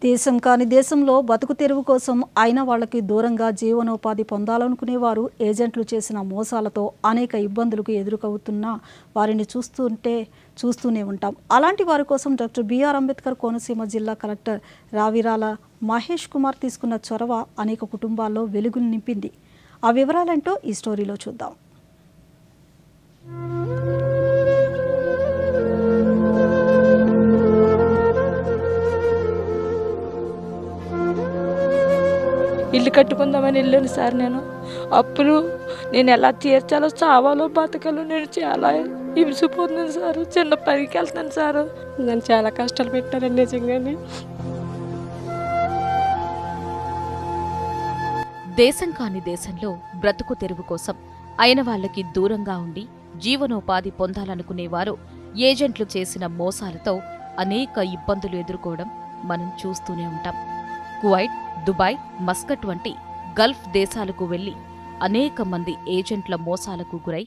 దేశం కాని దేశంలో బతుకు తెరువు కోసం అయిన వాళ్ళకి దూరంగా జీవనోపాధి పొందాలనుకునేవారు ఏజెంట్లు చేసిన మోసాలతో అనేక ఇబ్బందులకు ఎదుర్కొవుతున్న వారిని చూస్తూనే ఉంటాం. అలాంటి వారి కోసం డాక్టర్ బిఆర్ అంబేద్కర్ కోనసీమ జిల్లా కలెక్టర్ రావిరాల మహేష్ కుమార్ తీసుకున్న చొరవ అనేక కుటుంబాల్లో వెలుగులు నింపింది. ఆ వివరాలేంటో ఈ స్టోరీలో చూద్దాం. ఇల్లు కట్టుకుందామని వెళ్ళాను సార్. నేను ఎలా తీర్చాలో చావాలో బతకాలో నేను చాలా హింసిపోతున్నాను సార్. చిన్న పనికి వెళ్తున్నాను సార్. నన్ను చాలా కష్టాలు పెట్టారండి నిజంగానే. దేశం కాని దేశంలో బ్రతుకు తెరువు కోసం అయిన వాళ్ళకి దూరంగా ఉండి జీవనోపాధి పొందాలనుకునేవారు ఏజెంట్లు చేసిన మోసాలతో అనేక ఇబ్బందులు ఎదుర్కోవడం మనం చూస్తూనే ఉంటాం. కువైట్, దుబాయ్, మస్కట్ వంటి గల్ఫ్ దేశాలకు వెళ్లి అనేక మంది ఏజెంట్ల మోసాలకు గురై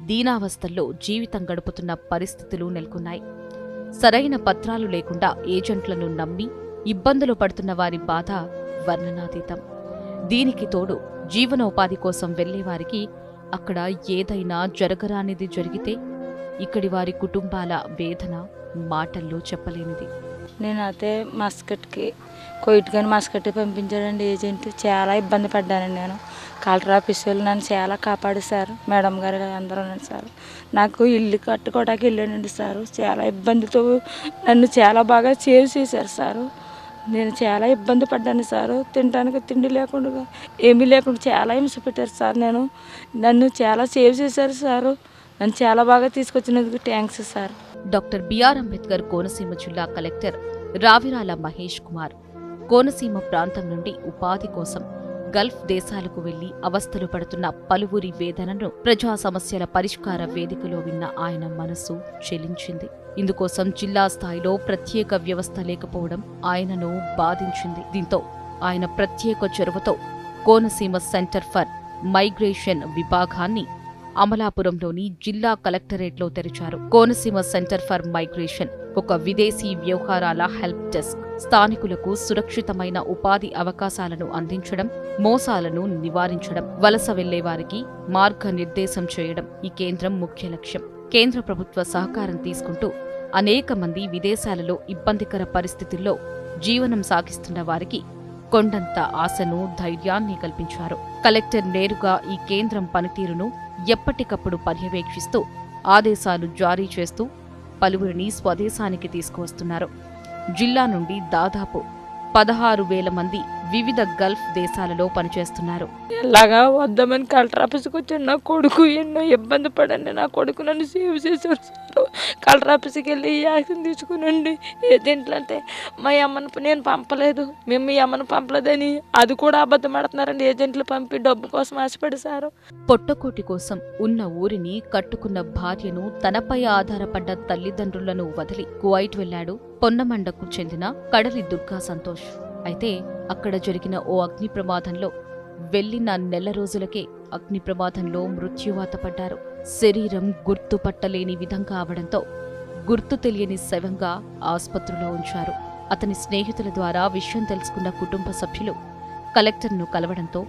దీనావస్థల్లో జీవితం గడుపుతున్న పరిస్థితులు నెలకొన్నాయి. సరైన పత్రాలు లేకుండా ఏజెంట్లను నమ్మి ఇబ్బందులు పడుతున్న వారి బాధ వర్ణనాతీతం. దీనికి తోడు జీవనోపాధి కోసం వెళ్లేవారికి అక్కడ ఏదైనా జరగరానిది జరిగితే ఇక్కడి వారి కుటుంబాల వేదన మాటల్లో చెప్పలేనిది. నేను అయితే మస్కట్కి కోయిట్ కానీ మస్కట్కి పంపించాడండి ఏజెంట్. చాలా ఇబ్బంది పడ్డానండి. నేను కలెక్టర్ ఆఫీస్ వాళ్ళు నన్ను చాలా కాపాడు సార్. మేడం గారు అందరూ సార్. నాకు ఇల్లు కట్టుకోవడానికి వెళ్ళానండి సార్. చాలా ఇబ్బందితో నన్ను చాలా బాగా సేవ్ చేశారు సార్. నేను చాలా ఇబ్బంది పడ్డాను సార్. తినడానికి తిండి లేకుండా ఏమీ లేకుండా చాలా హింస పెట్టారు సార్. నన్ను చాలా సేవ్ చేశారు సార్. నన్ను చాలా బాగా తీసుకొచ్చినందుకు thanks sir. Doctor BR Ambedkar Konaseema జిల్లా కలెక్టర్ రావిరాల మహేష్ కుమార్ కోనసీమ ప్రాంతం నుండి ఉపాధి కోసం గల్ఫ్ దేశాలకు వెళ్లి అవస్థలు పడుతున్న పలువురి వేదనను ప్రజా సమస్యల పరిష్కార వేదికలో విన్న ఆయన మనసు చెలించింది. ఇందుకోసం జిల్లా స్థాయిలో ప్రత్యేక వ్యవస్థ లేకపోవడం ఆయనను బాధించింది. దీంతో ఆయన ప్రత్యేక చొరవతో కోనసీమ సెంటర్ ఫర్ మైగ్రేషన్ విభాగాన్ని అమలాపురంలోని జిల్లా కలెక్టరేట్లో తెరిచారు. కోనసీమ సెంటర్ ఫర్ మైగ్రేషన్ ఒక విదేశీ వ్యవహారాల హెల్ప్ డెస్క్. స్థానికులకు సురక్షితమైన ఉపాధి అవకాశాలను అందించడం, మోసాలను నివారించడం, వలస వెళ్లేవారికి మార్గనిర్దేశం చేయడం ఈ కేంద్రం ముఖ్య లక్ష్యం. కేంద్ర ప్రభుత్వ సహకారం తీసుకుంటూ అనేక మంది విదేశాలలో ఇబ్బందికర పరిస్థితుల్లో జీవనం సాగిస్తున్న వారికి కొండంత ఆశను, ధైర్యాన్ని కల్పించారు. కలెక్టర్ నేరుగా ఈ కేంద్రం పనితీరును ఎప్పటికప్పుడు పర్యవేక్షిస్తూ ఆదేశాలు జారీ చేస్తూ పలువురిని స్వదేశానికి తీసుకువస్తున్నారు. జిల్లా నుండి దాదాపు 16,000 మంది వివిధ గల్ఫ్ దేశాలలో పనిచేస్తున్నారు. ఎలాగా వద్దామని కలెక్టర్ ఆఫీస్కి వచ్చాను. నా కొడుకు ఎన్నో ఇబ్బంది పడండి. నా కొడుకు నన్ను సేవ్ చేశారు సార్. కలెక్టర్ ఆఫీస్కి వెళ్ళి యాక్షన్ తీసుకునండి. ఏజెంట్లు అంటే మా అమ్మను నేను పంపలేదు, మేము మీ అమ్మను పంపలేదని అది కూడా అబద్ధం ఆడుతున్నారండి. ఏజెంట్లు పంపి డబ్బు కోసం ఆశపడి సారు. పొట్టకోటి కోసం ఉన్న ఊరిని, కట్టుకున్న భార్యను, తనపై ఆధారపడ్డ తల్లిదండ్రులను వదిలి కువైట్ వెళ్లాడు పొన్నమండకు చెందిన కడలి దుర్గా సంతోష్. అయితే అక్కడ జరిగిన ఓ అగ్ని ప్రమాదంలో వెళ్లిన నెల రోజులకే అగ్ని ప్రమాదంలో మృత్యువాత పడ్డారు. శరీరం గుర్తుపట్టలేని విధంగా అవడంతో గుర్తు తెలియని శవంగా ఆస్పత్రిలో ఉంచారు. అతని స్నేహితుల ద్వారా విషయం తెలుసుకున్న కుటుంబ సభ్యులు కలెక్టర్ను కలవడంతో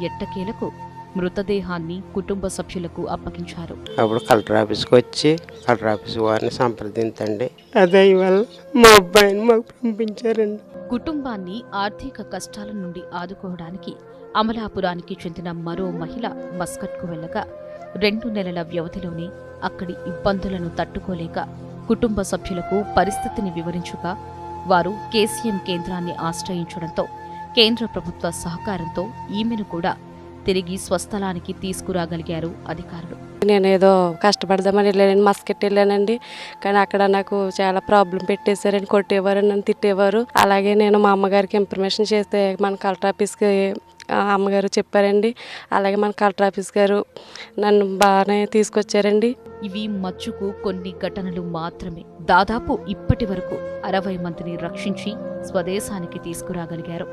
ఎట్టకేలకు మృతదేహాన్ని కుటుంబ సభ్యులకు అప్పగించారు. అప్పుడు కలెక్టర్ ఆఫీస్కి వచ్చి కలెక్టర్ ఆఫీస్ వారిని సంప్రదించండి, అదే ఇవాళ మా అబ్బాయిని మాకు పంపించారండి. కుటుంబాన్ని ఆర్థిక కష్టాల నుండి ఆదుకోవడానికి అమలాపురానికి చెందిన మరో మహిళ మస్కట్కు వెళ్లగా 2 నెలల వ్యవధిలోనే అక్కడి ఇబ్బందులను తట్టుకోలేక కుటుంబ సభ్యులకు పరిస్థితిని వివరించగా వారు కేసీఎం కేంద్రాన్ని ఆశ్రయించడంతో కేంద్ర ప్రభుత్వ సహకారంతో ఈమెను కూడా తిరిగి స్వస్థలానికి తీసుకురాగలిగారు అధికారులు. నేనేదో కష్టపడదామని వెళ్ళానండి. మస్కట్ వెళ్ళానండి. కానీ అక్కడ నాకు చాలా ప్రాబ్లం పెట్టేశారని, కొట్టేవారు, నన్ను తిట్టేవారు. అలాగే నేను మా అమ్మగారికి ఇన్ఫర్మేషన్ చేస్తే మన కలెక్టర్ ఆఫీస్కి అమ్మగారు చెప్పారండి. అలాగే మన కలెక్టర్ ఆఫీస్ గారు నన్ను బాగానే తీసుకొచ్చారండి. ఇవి మచ్చుకు కొన్ని ఘటనలు మాత్రమే. దాదాపు ఇప్పటి వరకు 60 మందిని రక్షించి స్వదేశానికి తీసుకురాగలిగారు.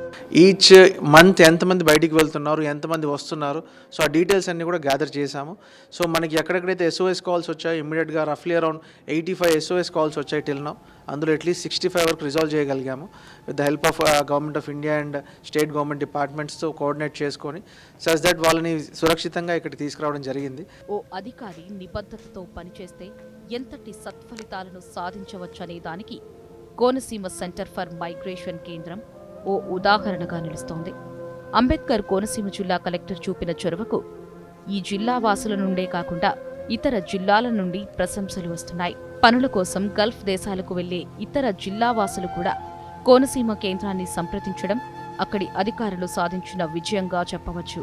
ఈచ్ మంత్ ఎంతమంది బయటికి వెళ్తున్నారు, ఎంతమంది వస్తున్నారు, సో ఆ డీటెయిల్స్ అన్నీ కూడా గ్యాదర్ చేశాము. సో మనకి ఎక్కడెక్కడైతే SOS కాల్స్ వచ్చాయో ఇమ్మీడియట్గా రఫ్లీ అరౌండ్ 85 SOS కాల్స్ వచ్చాయి టిల్ నౌ. అందులో అట్లీస్ట్ 65 వరకు రిజాల్వ్ చేయగలిగాము with the help of government of India and state government డిపార్ట్మెంట్స్తో కోఆర్డినేట్ చేసుకొని సచ్ దట్ వాళ్ళని సురక్షితంగా ఇక్కడికి తీసుకురావడం జరిగింది. ఓ అధికారి నిబద్ధతతో పనిచేస్తే ఎంతటి సత్ఫలితాలను సాధించవచ్చనే దానికి కోనసీమ సెంటర్ ఫర్ మైగ్రేషన్ కేంద్రం ఓ ఉదాహరణగా నిలుస్తోంది. అంబేద్కర్ కోనసీమ జిల్లా కలెక్టర్ చూపిన చొరవకు ఈ జిల్లా వాసుల నుండే కాకుండా ఇతర జిల్లాల నుండి ప్రశంసలు వస్తున్నాయి. పనుల కోసం గల్ఫ్ దేశాలకు వెళ్లే ఇతర జిల్లా వాసులు కూడా కోనసీమ కేంద్రాన్ని సంప్రదించడం అక్కడి అధికారులు సాధించిన విజయంగా చెప్పవచ్చు.